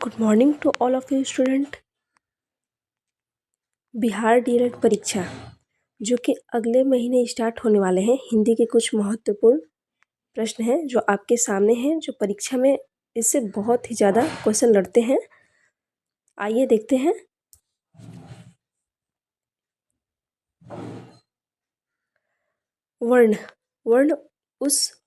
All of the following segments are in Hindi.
Good morning to all of you student. Bihar DElEd परीक्षा जो कि अगले महीने स्टार्ट होने वाले हैं, हिंदी के कुछ महत्वपूर्ण प्रश्न हैं जो आपके सामने हैं, जो परीक्षा में इससे बहुत ही ज़्यादा क्वेश्चन लड़ते हैं। आइए देखते हैं। वर्ण वर्ण उस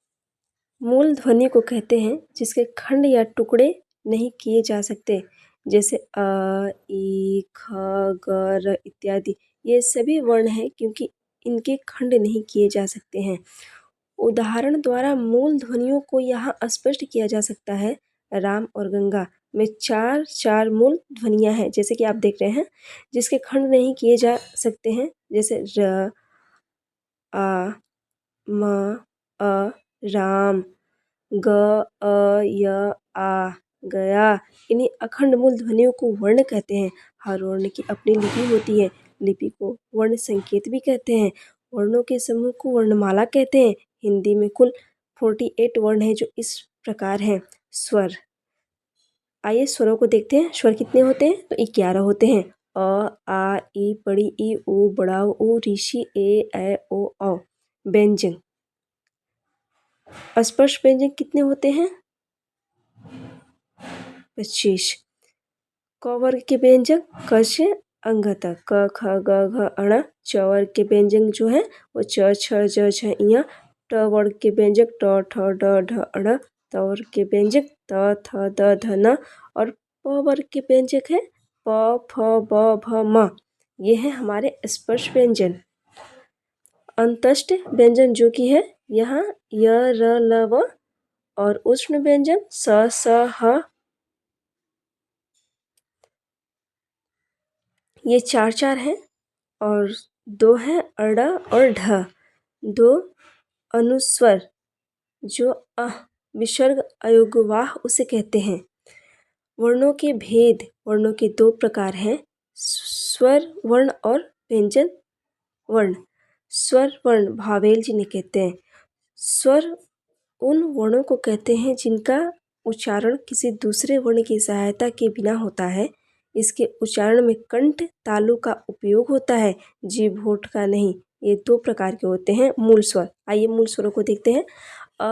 मूल ध्वनि को कहते हैं जिसके खंड या टुकड़े नहीं किए जा सकते, जैसे अ, ई, ख, ग, र इत्यादि। ये सभी वर्ण हैं क्योंकि इनके खंड नहीं किए जा सकते हैं। उदाहरण द्वारा मूल ध्वनियों को यहाँ स्पष्ट किया जा सकता है। राम और गंगा में चार चार मूल ध्वनियाँ हैं, जैसे कि आप देख रहे हैं, जिसके खंड नहीं किए जा सकते हैं, जैसे र, आ, म, अ, राम, ग, अ, य, आ, गया। इन्हीं अखंड मूल ध्वनियों को वर्ण कहते हैं। हर वर्ण की अपनी लिपि होती है। लिपि को वर्ण संकेत भी कहते हैं। वर्णों के समूह को वर्णमाला कहते हैं। हिंदी में कुल 48 वर्ण हैं जो इस प्रकार हैं। स्वर, आइए स्वरों को देखते हैं। स्वर कितने होते हैं? तो 11 होते हैं। अ, आ, ई, बड़ी ई, उ, बड़ा उ, ऋषि, ए, ओ, औ। व्यंजन, स्पर्श व्यंजन कितने होते हैं? 25। क वर्ग के व्यंजक क से अंग तक, क, ख, ग, घ, अण। च वर्ग के व्यंजक जो है वो च, छ, ज, छ, ञ। ट वर्ग के व्यंजक ट, ठ, ड, ढ, अण। त वर्ग के व्यंजक त, थ, द, ध, न। और प वर्ग के व्यंजक है प, फ, ब, भ, म। ये है हमारे स्पर्श व्यंजन। अंतष्ट व्यंजन जो कि है यहाँ य, र, ल, व। और उष्ण व्यंजन स, स, ह। ये चार चार हैं और दो हैं अड़ और ढ। दो अनुस्वर जो विसर्ग अयोगवाह उसे कहते हैं। वर्णों के भेद, वर्णों के दो प्रकार हैं, स्वर वर्ण और व्यंजन वर्ण। स्वर वर्ण भावेल जिन्हें कहते हैं। स्वर उन वर्णों को कहते हैं जिनका उच्चारण किसी दूसरे वर्ण की सहायता के बिना होता है। इसके उच्चारण में कंठ तालु का उपयोग होता है, जीभ होठ का नहीं। ये दो प्रकार के होते हैं मूल स्वर। आइए मूल स्वरों को देखते हैं। अ,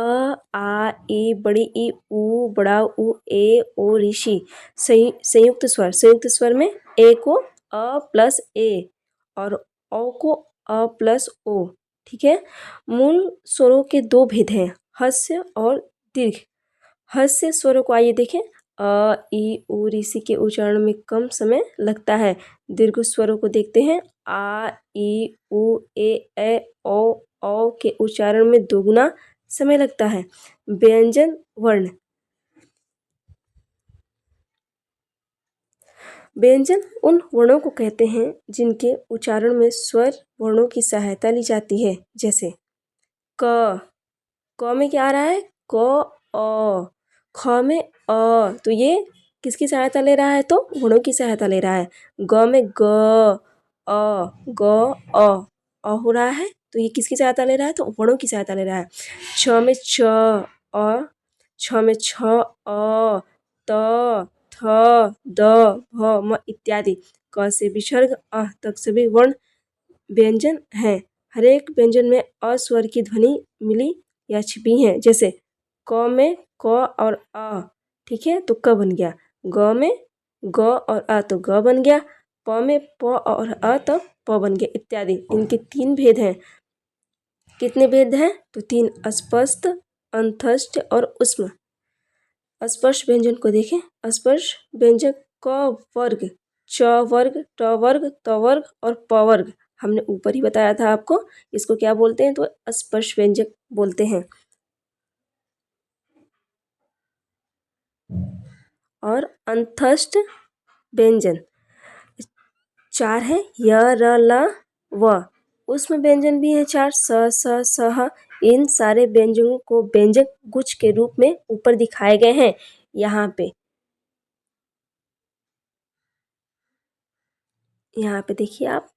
आ, ई, बड़ी ई, उ, बड़ा उ, ए, ओ, ऋषि। संयुक्त स्वर, संयुक्त स्वर में ए को अ प्लस ए और ओ को अ प्लस ओ। ठीक है। मूल स्वरों के दो भेद हैं, हस्य और दीर्घ। हस्य स्वरों को आइए देखें। अ, ई, उ, ऋषि के उच्चारण में कम समय लगता है। दीर्घ स्वरों को देखते हैं। आ, ई, उ, ए, ओ, औ के उच्चारण में दोगुना समय लगता है। व्यंजन वर्ण, व्यंजन उन वर्णों को कहते हैं जिनके उच्चारण में स्वर वर्णों की सहायता ली जाती है, जैसे क। क में क्या आ रहा है? क, अ। ख में अ, तो ये किसकी सहायता ले रहा है? तो वर्णों की सहायता ले रहा है। ग में ग, अ, ग, अ हो रहा है, तो ये किसकी सहायता ले रहा है? तो वर्णों की सहायता ले रहा है। छ में छ, अ। छ में छ, अ, त, थ, द, भ, म इत्यादि। क से विसर्ग अ तक सभी वर्ण व्यंजन हैं। हर एक व्यंजन में अ स्वर की ध्वनि मिली या छिपी हैं, जैसे क में क और अ। ठीक है, तो क बन गया। ग में ग और अ तो ग बन गया। प में प और अ तो प बन गया इत्यादि। इनके तीन भेद हैं। कितने भेद हैं? तो तीन, स्पष्ट, अंतस्थ और उष्म। स्पर्श व्यंजन को देखें। स्पर्श व्यंजन क वर्ग, च वर्ग, ट वर्ग, त वर्ग और प वर्ग हमने ऊपर ही बताया था आपको। इसको क्या बोलते हैं? तो स्पर्श व्यंजक बोलते हैं। और अंतस्थ व्यंजन चार है, य, र, ल, व। उसमें व्यंजन भी है चार, स, स, स, ह। इन सारे व्यंजनों को व्यंजक गुच्छ के रूप में ऊपर दिखाए गए हैं। यहाँ पे देखिए आप।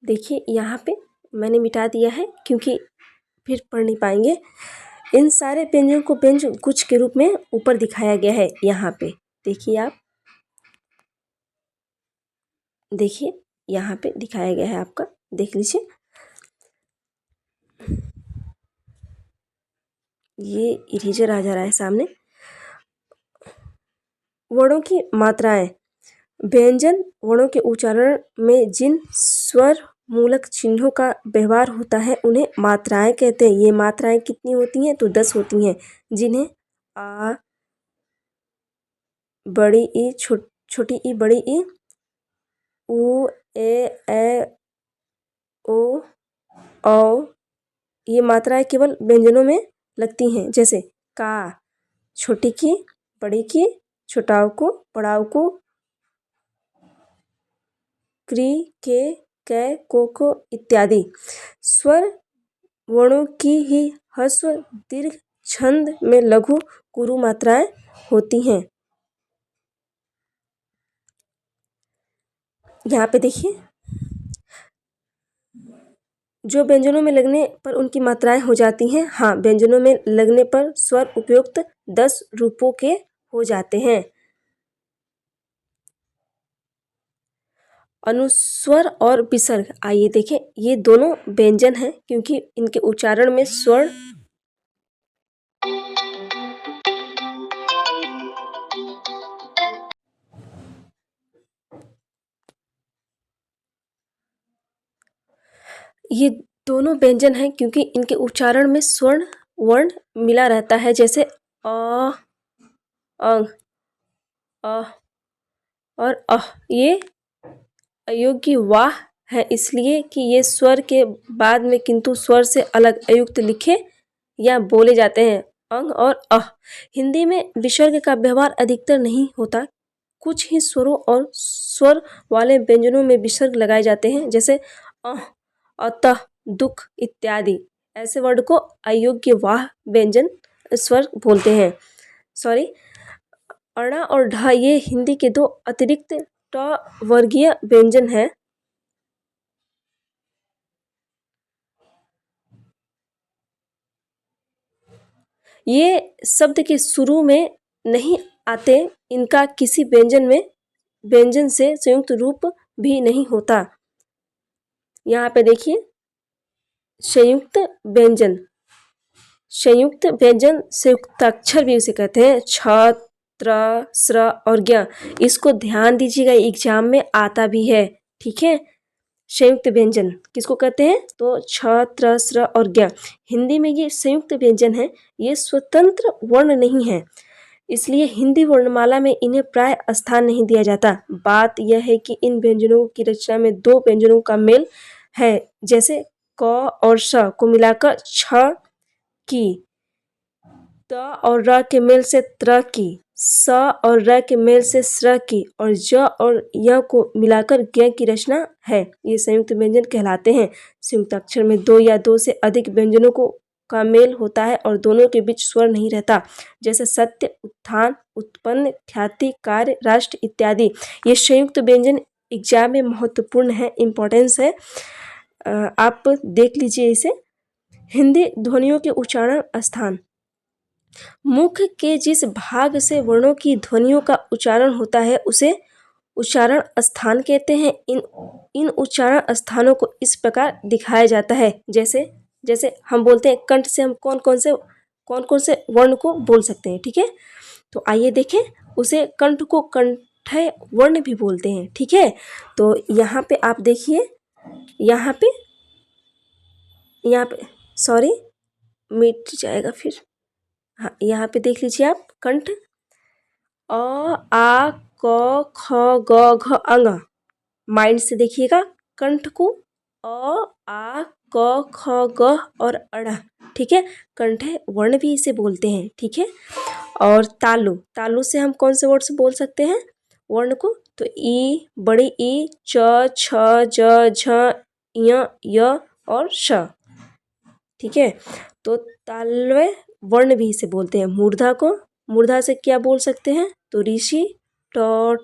देखिए यहाँ पे मैंने मिटा दिया है क्योंकि फिर पढ़ नहीं पाएंगे। इन सारे व्यंजनों को व्यंजन गुच्छ के रूप में ऊपर दिखाया गया है। यहाँ पे देखिए, आप देखिए यहाँ पे दिखाया गया है, आपका देख लीजिए। ये इरेजर आ जा रहा है सामने। वर्णों की मात्राएं। व्यंजन वर्णों के उच्चारण में जिन स्वर मूलक चिन्हों का व्यवहार होता है उन्हें मात्राएं कहते हैं। ये मात्राएं कितनी होती हैं? तो 10 होती हैं, जिन्हें आ, बड़ी ई, छोटी ई, बड़ी ई, उ, ए, ओ, औ, ये मात्राएं केवल व्यंजनों में लगती हैं। जैसे का, छोटी की, बड़ी की, छोटाऊ को, बड़ाऊ को, क्री, के, कै, को इत्यादि। स्वर वर्णों की ही ह्रस्व दीर्घ छंद में लघु गुरु मात्राएं होती हैं। यहाँ पे देखिए, जो व्यंजनों में लगने पर उनकी मात्राएं हो जाती हैं। हाँ, व्यंजनों में लगने पर स्वर उपयुक्त 10 रूपों के हो जाते हैं। अनुस्वर और विसर्ग। आइए देखें, ये दोनों व्यंजन हैं क्योंकि इनके उच्चारण में स्वर ये दोनों व्यंजन हैं क्योंकि इनके उच्चारण में स्वर्ण वर्ण मिला रहता है। जैसे अ, अंग, अ और अह। ये अयोग्य वाह है इसलिए कि ये स्वर के बाद में किंतु स्वर से अलग अयुक्त लिखे या बोले जाते हैं। अंग और अह। हिंदी में विसर्ग का व्यवहार अधिकतर नहीं होता। कुछ ही स्वरों और स्वर वाले व्यंजनों में विसर्ग लगाए जाते हैं, जैसे अह, अतः, दुख इत्यादि। ऐसे वर्ड को अयोग्य वाह व्यंजन स्वर बोलते हैं। सॉरी, अणा और ढ ये हिंदी के दो अतिरिक्त ट वर्गीय व्यंजन हैं। ये शब्द के शुरू में नहीं आते। इनका किसी व्यंजन से संयुक्त रूप भी नहीं होता। यहाँ पे देखिए, संयुक्त व्यंजन। संयुक्त व्यंजन संयुक्ताक्षर भी उसे कहते हैं। छ, त्र, स्र और ज्ञ। इसको ध्यान दीजिएगा, एग्जाम में आता भी है। ठीक है, संयुक्त व्यंजन किसको कहते हैं? तो छ, त्र, स्र और ज्ञ। हिंदी में ये संयुक्त व्यंजन है। ये स्वतंत्र वर्ण नहीं है, इसलिए हिंदी वर्णमाला में इन्हें प्राय स्थान नहीं दिया जाता। बात यह है कि इन व्यंजनों की रचना में दो व्यंजनों का मेल है। जैसे क और श को मिलाकर छ की, त और र के मेल से त्र की, स और र के मेल से स्र की और ज और य को मिलाकर ज्ञ की रचना है। ये संयुक्त व्यंजन कहलाते हैं। संयुक्ताक्षर में दो या दो से अधिक व्यंजनों का मेल होता है और दोनों के बीच स्वर नहीं रहता। जैसे सत्य, उत्थान, उत्पन्न, ख्याति, कार्य, राष्ट्र इत्यादि। ये संयुक्त व्यंजन एग्जाम में महत्वपूर्ण है, इम्पोर्टेंस है। आप देख लीजिए इसे। हिंदी ध्वनियों के उच्चारण स्थान। मुख के जिस भाग से वर्णों की ध्वनियों का उच्चारण होता है उसे उच्चारण स्थान कहते हैं। इन उच्चारण स्थानों को इस प्रकार दिखाया जाता है। जैसे जैसे हम बोलते हैं कंठ से हम कौन कौन से वर्ण को बोल सकते हैं। ठीक है, तो आइए देखें, उसे कंठ को कंठय वर्ण भी बोलते हैं। ठीक है, तो यहाँ पे आप देखिए, यहाँ पे सॉरी, मिट जाएगा फिर। हाँ, यहाँ पे देख लीजिए आप, कंठ अ, आ, क, ख, ग, घ, अंग। माइंड से देखिएगा कंठ को, अ, आ, क, ख, ग और अड़। ठीक है, कंठ वर्ण भी इसे बोलते हैं। ठीक है, और तालु से हम कौन से वर्ड से बोल सकते हैं वर्ण को? तो ई, बड़ी ई, च, छ, ज, झ, य, य और श। ठीक है, तो तालव्य वर्ण भी इसे बोलते हैं। मूर्धा से क्या बोल सकते हैं? तो ऋषि, ट,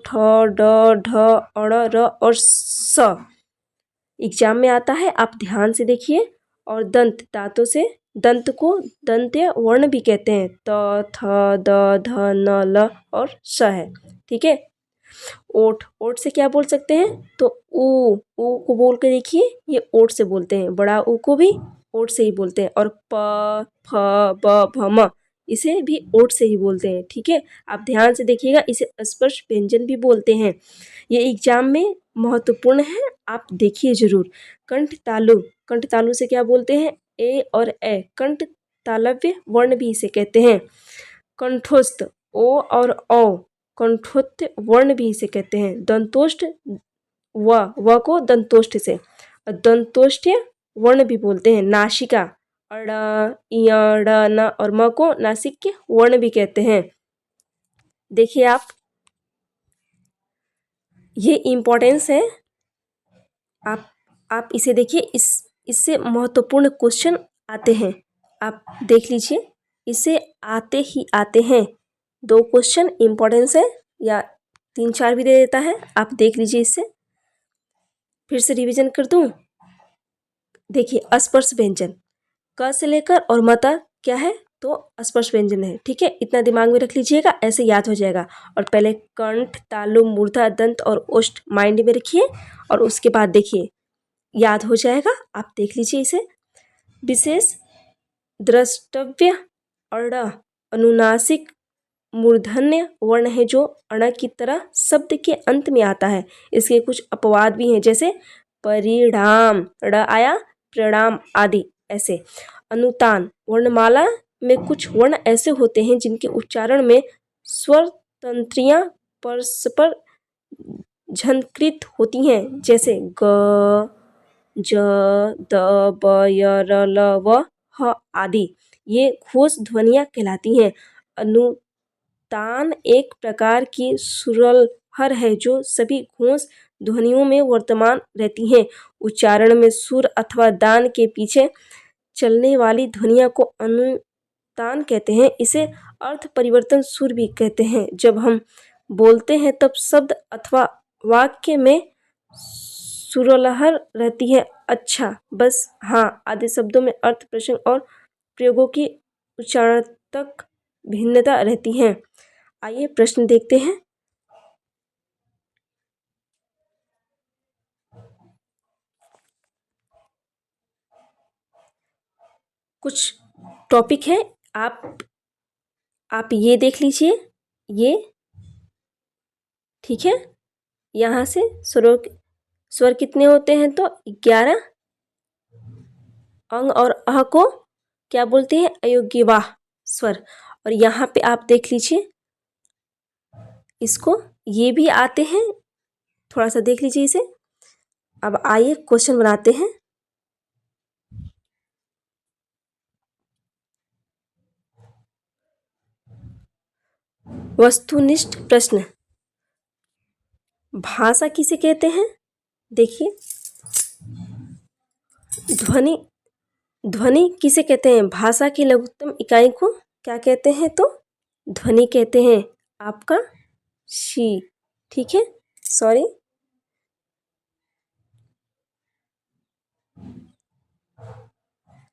ठ, ड, ढ, अड़, र और स। एग्जाम में आता है, आप ध्यान से देखिए। और दंत, दांतों से, दंत को दंत्य वर्ण भी कहते हैं। त, थ, द, ध, न, ल और श है, ठीक है। ओठ, ओठ से क्या बोल सकते हैं? तो ऊ, ऊ को बोल के देखिए, ये ओठ से बोलते हैं। बड़ा ऊ को भी ओठ से ही बोलते हैं। और प, फ, ब, भ, म इसे भी ओठ से ही बोलते हैं, ठीक है। आप ध्यान से देखिएगा, इसे स्पर्श व्यंजन भी बोलते हैं। ये एग्जाम में महत्वपूर्ण है, आप देखिए जरूर। कंठ तालु, कंठ तालु से क्या बोलते हैं? ए और ए, कंठ तालव्य वर्ण भी इसे कहते हैं। कंठोस्त, ओ और औ, कंठोक्त वर्ण भी इसे कहते हैं। दंतोष्ठ, व को दंतोष्ठ से, दंतोष्ठ्य वर्ण भी बोलते हैं। नासिका, अड़, इय, ड़, न और म को नासिक्य वर्ण भी कहते हैं। देखिए ये इम्पोर्टेंस है, आप इसे देखिए। इससे महत्वपूर्ण क्वेश्चन आते हैं, आप देख लीजिए। इसे आते ही आते हैं। 2 क्वेश्चन इम्पोर्टेंस है, या 3-4 भी दे देता है, आप देख लीजिए। इससे फिर से रिवीजन कर दूं। देखिए, अस्पर्श व्यंजन, क से लेकर और म तक क्या है? तो अस्पर्श व्यंजन है, ठीक है। इतना दिमाग में रख लीजिएगा, ऐसे याद हो जाएगा। और पहले कंठ, तालु, मूर्धा, दंत और ओष्ठ माइंड में रखिए, और उसके बाद देखिए याद हो जाएगा। आप देख लीजिए इसे। विशेष द्रष्टव्य अण, अनुनासिक मूर्धन्य वर्ण है, जो अण की तरह शब्द के अंत में आता है। इसके कुछ अपवाद भी हैं, जैसे परिणाम, ड़ आया, प्रणाम आदि ऐसे। अनुतान, वर्णमाला में कुछ वर्ण ऐसे होते हैं जिनके उच्चारण में स्वर तंत्रियां परस्पर झंकृत होती हैं, जैसे ग, ज, द, ब, य, र, ल, व, ह आदि। ये घोष ध्वनियां कहलाती हैं। अनुतान एक प्रकार की सुरलहर है, जो सभी घोष ध्वनियों में वर्तमान रहती हैं। उच्चारण में सुर अथवा दान के पीछे चलने वाली ध्वनियां को अनुतान कहते हैं। इसे अर्थ परिवर्तन सुर भी कहते हैं। जब हम बोलते हैं तब शब्द अथवा वाक्य में सुरलहर रहती है। अच्छा, बस, हाँ आदि शब्दों में अर्थ, प्रसंग और प्रयोगों की उच्चारणात्मक भिन्नता रहती है। आइए प्रश्न देखते हैं। कुछ टॉपिक है, आप ये देख लीजिए, ये ठीक है। यहाँ से स्वर कितने होते हैं? तो 11। अंग और अह को क्या बोलते हैं? अयोग्यवाह स्वर। और यहाँ पे आप देख लीजिए इसको, ये भी आते हैं, थोड़ा सा देख लीजिए इसे। अब आइए क्वेश्चन बनाते हैं। वस्तुनिष्ठ प्रश्न, भाषा किसे कहते हैं? देखिए, ध्वनि, ध्वनि किसे कहते हैं? भाषा की लघुत्तम इकाई को क्या कहते हैं? तो ध्वनि कहते हैं। आपका शी, ठीक है। सॉरी,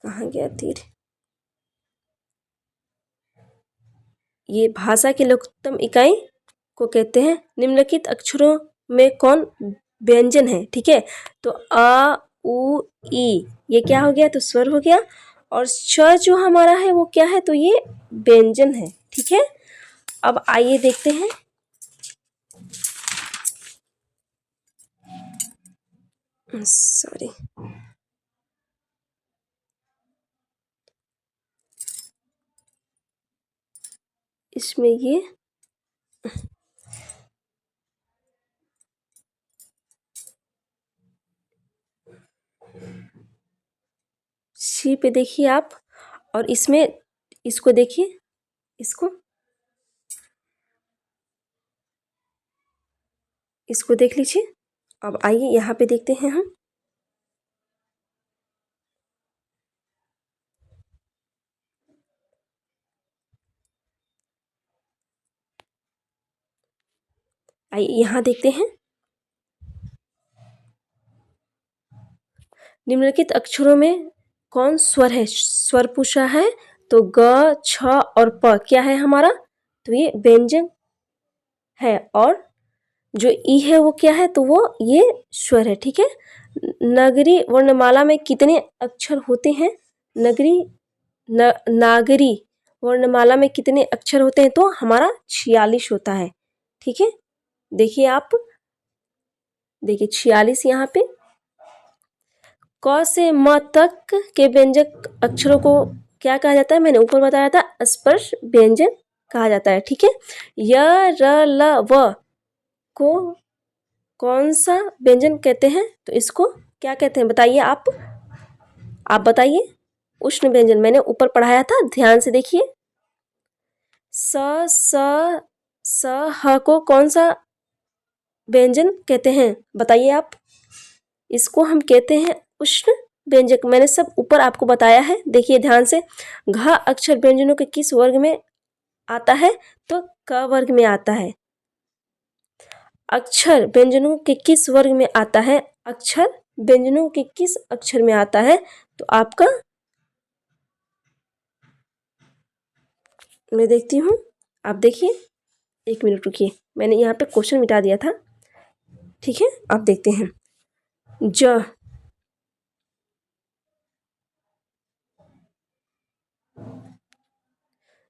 कहाँ गया तीर? ये भाषा की लघुत्तम इकाई को कहते हैं। निम्नलिखित अक्षरों में कौन व्यंजन है? ठीक है, तो अ, उ, ई ये क्या हो गया? तो स्वर हो गया। और श जो हमारा है वो क्या है? तो ये व्यंजन है, ठीक है। अब आइए देखते हैं। सॉरी, इसमें ये सी पे देखिए आप, और इसमें इसको देखिए, इसको देख लीजिए। अब आइए यहाँ पे देखते हैं हम। आइए यहाँ देखते हैं। निम्नलिखित अक्षरों में कौन स्वर है? स्वर पूछा है तो ग, छ और प क्या है हमारा? तो ये व्यंजन है। और जो ई है वो क्या है? तो वो ये स्वर है। ठीक है। नगरी वर्णमाला में कितने अक्षर होते हैं? नागरी वर्णमाला में कितने अक्षर होते हैं? तो हमारा 46 होता है। ठीक है। देखिए आप, देखिए 46 यहाँ पे। क से म तक के व्यंजक अक्षरों को क्या कहा जाता है? मैंने ऊपर बताया था, स्पर्श व्यंजन कहा जाता है। ठीक है। य, र, ल, व को कौन सा व्यंजन कहते हैं? तो इसको क्या कहते हैं बताइए आप बताइए। उष्ण व्यंजन मैंने ऊपर पढ़ाया था, ध्यान से देखिए। स ह को कौन सा व्यंजन कहते हैं बताइए आप। इसको हम कहते हैं उष्ण व्यंजक। मैंने सब ऊपर आपको बताया है, देखिए ध्यान से। घ अक्षर व्यंजनों के किस वर्ग में आता है? तो क वर्ग में आता है। अक्षर व्यंजनों के किस वर्ग में आता है? अक्षर व्यंजनों के किस अक्षर में आता है? तो आपका, मैं देखती हूँ, आप देखिए, 1 मिनट रुकिए, मैंने यहाँ पे क्वेश्चन मिटा दिया था। ठीक है, आप देखते हैं। ज,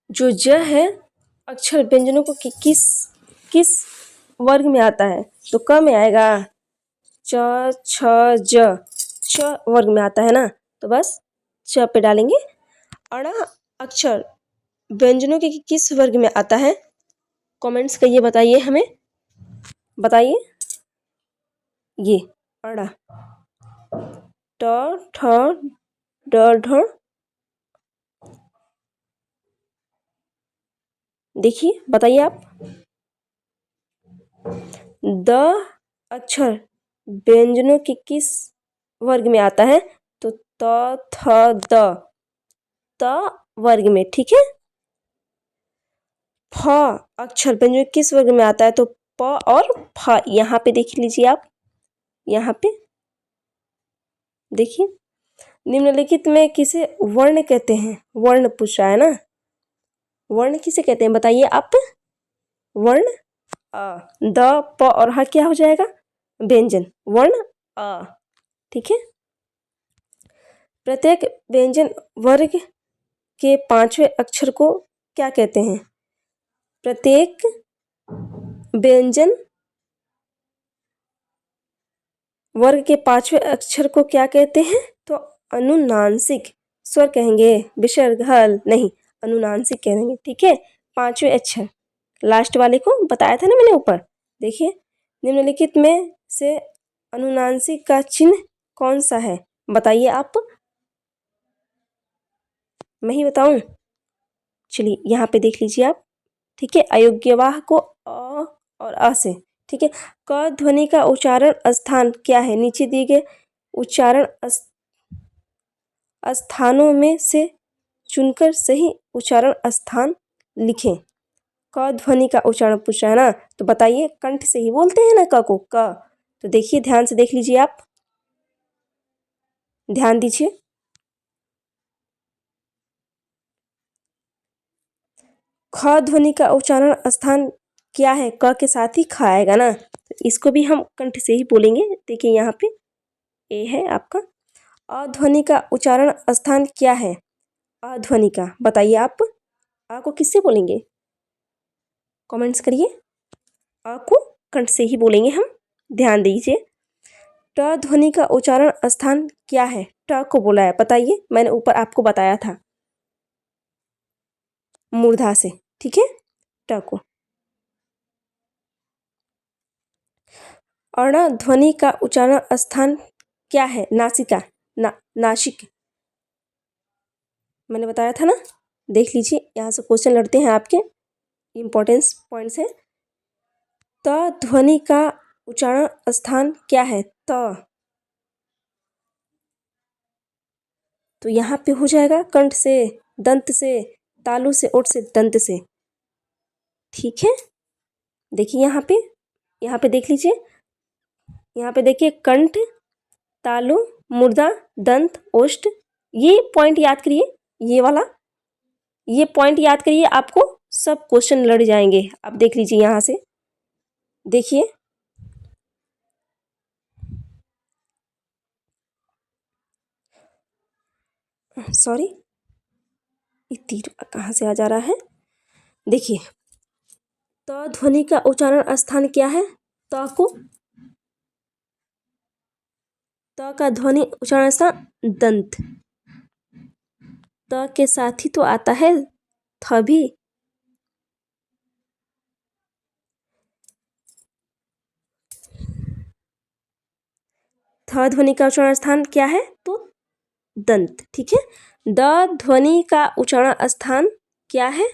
जो ज है अक्षर व्यंजनों को किस वर्ग में आता है? तो क में आएगा। च, छ, ज, च वर्ग में आता है ना, तो बस च पे डालेंगे। अण अक्षर व्यंजनों के किस वर्ग में आता है? कमेंट्स करिए, बताइए हमें, बताइए। ये अड़ा, ट, ठ, ड, ढ। देखिए, बताइए आप। द अक्षर व्यंजनों के किस वर्ग में आता है? तो त, थ, द, त वर्ग में। ठीक है। फ अक्षर व्यंजन किस वर्ग में आता है? तो प और फ। यहाँ पे देख लीजिए आप, यहाँ पे देखिए। निम्नलिखित में किसे वर्ण कहते हैं? वर्ण पूछ रहा है ना, वर्ण किसे कहते हैं बताइए आप। वर्ण अ, द, प और ह क्या हो जाएगा? व्यंजन, वर्ण अ। ठीक है। प्रत्येक व्यंजन वर्ग के 5वें अक्षर को क्या कहते हैं? प्रत्येक व्यंजन वर्ग के 5वें अक्षर को क्या कहते हैं? तो अनुनासिक स्वर कहेंगे, विसर्ग हल नहीं, अनुनासिक कहेंगे। ठीक है। 5वें अक्षर लास्ट वाले को बताया था ना मैंने ऊपर। देखिए, निम्नलिखित में से अनुनासिक का चिन्ह कौन सा है? बताइए आप, मैं ही बताऊं? चलिए यहाँ पे देख लीजिए आप। ठीक है। अयोग्यवाह को अ और अ से। ठीक है। क ध्वनि का उच्चारण स्थान क्या है? नीचे दिए गए उच्चारण स्थानों में से चुनकर सही उच्चारण स्थान लिखें। क ध्वनि का उच्चारण पूछा है ना, तो बताइए, कंठ से ही बोलते हैं ना क को, क। तो देखिए, ध्यान से देख लीजिए आप, ध्यान दीजिए। ख ध्वनि का उच्चारण स्थान क्या है? क के साथ ही ख आएगा ना, तो इसको भी हम कंठ से ही बोलेंगे। देखिए यहाँ पे ए है आपका। अ ध्वनि का उच्चारण स्थान क्या है? अ ध्वनि का बताइए आप। अ को किससे बोलेंगे? कमेंट्स करिए। अ को कंठ से ही बोलेंगे हम, ध्यान दीजिए। ट ध्वनि का उच्चारण स्थान क्या है? ट को बोला है, बताइए, मैंने ऊपर आपको बताया था, मूर्धा से। ठीक है। ट को। अण ध्वनि का उच्चारण स्थान क्या है? नासिका, नासिक, मैंने बताया था ना। देख लीजिए, यहाँ से क्वेश्चन लड़ते हैं आपके, इम्पोर्टेंस पॉइंट्स है। त ध्वनि का उच्चारण स्थान क्या है? त, तो यहाँ पे हो जाएगा कंठ से, दंत से, तालु से, ओठ से, दंत से। ठीक है। देखिए यहाँ पे देख लीजिए, यहाँ पे देखिए, कंठ, तालु, मूर्धा, दंत, ओष्ठ। ये पॉइंट याद करिए, ये वाला, ये पॉइंट याद करिए, आपको सब क्वेश्चन लड़ जाएंगे। आप देख लीजिए यहाँ से, देखिए सॉरी, ये तीर कहाँ से आ जा रहा है। देखिए, त ध्वनि का उच्चारण स्थान क्या है? त को, त का ध्वनि उच्चारण स्थान दंत। त के साथ ही तो आता है थ भी। थ ध्वनि का उच्चारण स्थान क्या है? तो दंत। ठीक है। द ध्वनि का उच्चारण स्थान क्या है?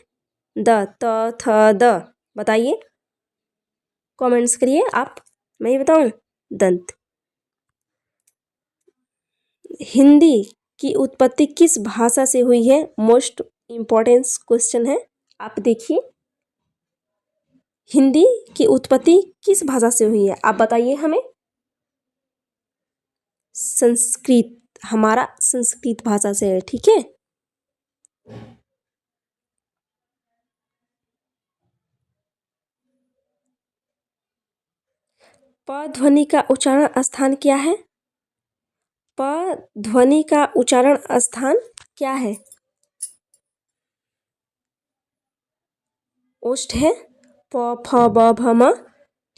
द, त, थ, द। बताइए, कमेंट्स करिए आप, मैं ही बताऊं। दंत। हिंदी की उत्पत्ति किस भाषा से हुई है? मोस्ट इम्पोर्टेंट क्वेश्चन है। आप देखिए, हिंदी की उत्पत्ति किस भाषा से हुई है? आप बताइए हमें। संस्कृत, हमारा संस्कृत भाषा से है। ठीक है। प ध्वनि का उच्चारण स्थान क्या है? प ध्वनि का उच्चारण स्थान क्या है? ओष्ठ है। प, फ, ब, भ, म।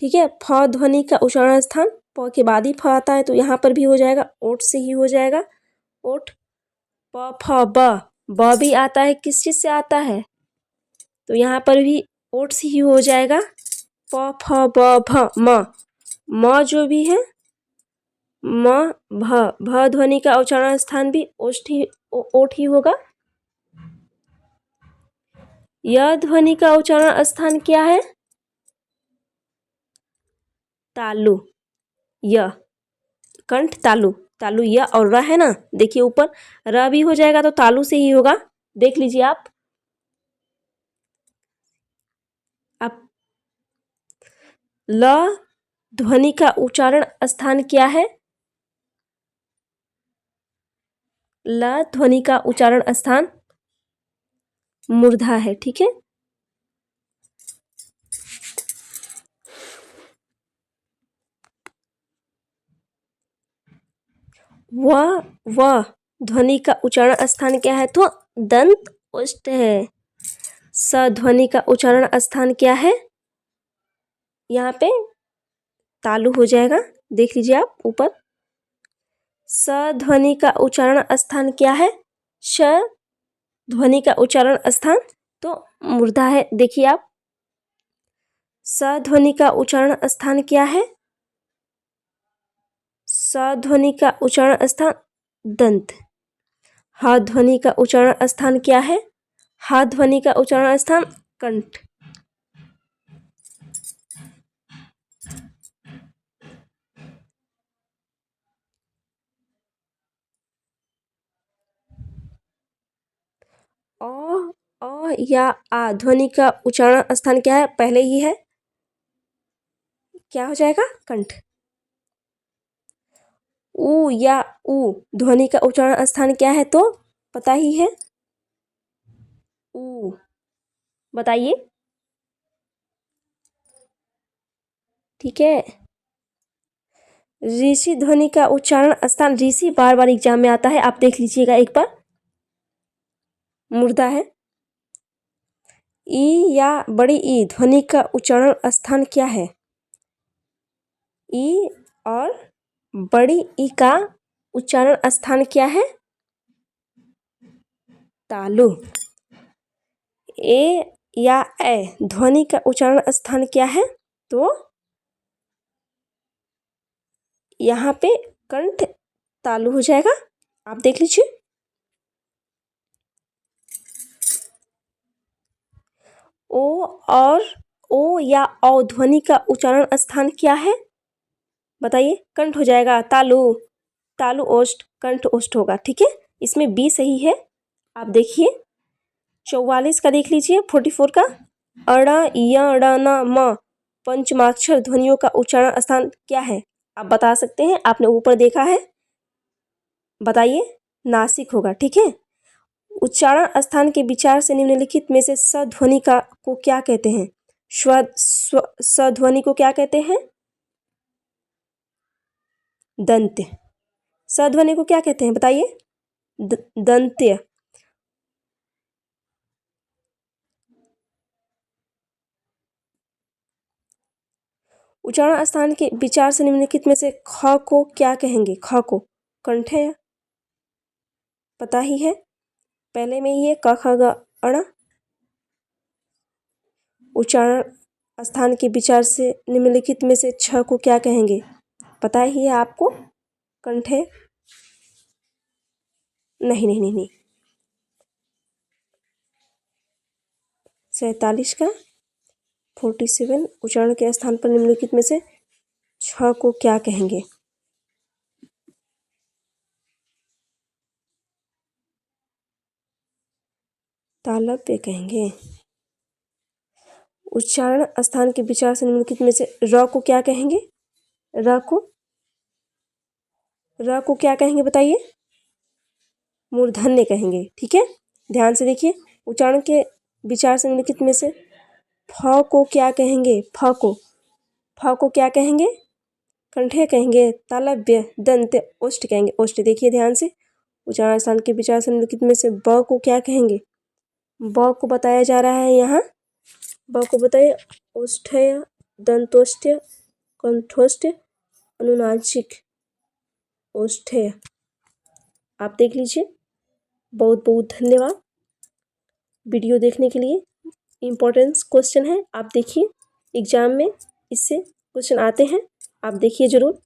ठीक है। फ ध्वनि का उच्चारण स्थान, प के बाद ही फ आता है, तो यहाँ पर भी हो जाएगा, ओठ से ही हो जाएगा। ओठ। प, फ, ब भी आता है, किस चीज से आता है? तो यहाँ पर भी ओठ से ही हो जाएगा। प, फ, ब, भ, म जो भी है, म, भ ध्वनि का उच्चारण स्थान भी ओठ ही होगा। य ध्वनि का उच्चारण स्थान क्या है? तालु। य, कंठ तालु, तालु य और र है ना, देखिए ऊपर र भी हो जाएगा, तो तालु से ही होगा। देख लीजिए आप। ल ध्वनि का उच्चारण स्थान क्या है? ल ध्वनि का उच्चारण स्थान मूर्धा है। ठीक है। व ध्वनि का उच्चारण स्थान क्या है? तो दंत ओष्ठ है। स ध्वनि का उच्चारण स्थान क्या है? यहाँ पे तालु हो जाएगा। देख लीजिए आप ऊपर। स ध्वनि का उच्चारण स्थान क्या है? श ध्वनि का उच्चारण स्थान तो मूर्धा है। देखिए आप, स ध्वनि का उच्चारण स्थान क्या है? स ध्वनि का उच्चारण स्थान दंत। ह ध्वनि का उच्चारण स्थान क्या है? ह ध्वनि का उच्चारण स्थान कंठ। अ या आ ध्वनि का उच्चारण स्थान क्या है? पहले ही है, क्या हो जाएगा? कंठ। उ या उ ध्वनि का उच्चारण स्थान क्या है? तो पता ही है, उ। बताइए। ठीक है। ऋषि ध्वनि का उच्चारण स्थान, ऋषि बार बार एग्जाम में आता है, आप देख लीजिएगा एक बार। मूर्धा है। ई या बड़ी ई ध्वनि का उच्चारण स्थान क्या है? ई और बड़ी ई का उच्चारण स्थान क्या है? तालु। ए या ए ध्वनि का उच्चारण स्थान क्या है? तो यहाँ पे कंठ तालु हो जाएगा। आप देख लीजिए। ओ और ओ या औ ध्वनि का उच्चारण स्थान क्या है? बताइए। कंठ हो जाएगा। तालु, तालु ओष्ठ, कंठ ओष्ठ होगा। ठीक है। इसमें बी सही है। आप देखिए 44 का देख लीजिए, 44 का। अड़ य ड़ न म पंचमाक्षर ध्वनियों का उच्चारण स्थान क्या है? आप बता सकते हैं, आपने ऊपर देखा है। बताइए, नासिक होगा। ठीक है। उच्चारण स्थान के विचार से निम्नलिखित में से सध्वनि का को क्या कहते हैं? सध्वनि को क्या कहते हैं? दंत्य। सध्वनि को क्या कहते हैं बताइए? दंत्य। उच्चारण स्थान के विचार से निम्नलिखित में से ख को क्या कहेंगे? ख को कंठे पता ही है, पहले में ही है क ख ग अण। उच्चारण स्थान के विचार से निम्नलिखित में से छ को क्या कहेंगे? पता ही है आपको, कंठे। नहीं नहीं नहीं नहीं 47 का 47 उच्चारण के स्थान पर निम्नलिखित में से छ को क्या कहेंगे? तालव्य कहेंगे। उच्चारण स्थान के विचार से निम्नलिखित में से र को क्या कहेंगे? र को क्या कहेंगे बताइए? मूर्धन्य कहेंगे। ठीक है, ध्यान से देखिए। उच्चारण के विचार से निम्नलिखित में से फ को क्या कहेंगे? फ को क्या कहेंगे? कंठे कहेंगे, तालव्य, दंत, ओष्ठ कहेंगे। ओष्ठ देखिए ध्यान से। उच्चारण स्थान के विचार से निम्नलिखित में से ब को क्या कहेंगे? ब को बताया जा रहा है यहाँ। ब को बताइए। ओष्ठ्य, दंतोष्ठ्य, कंठोष्ठ्य, अनुनासिक, ओष्ठ्य। आप देख लीजिए। बहुत बहुत धन्यवाद वीडियो देखने के लिए। इम्पोर्टेंस क्वेश्चन है, आप देखिए। एग्जाम में इससे क्वेश्चन आते हैं, आप देखिए ज़रूर।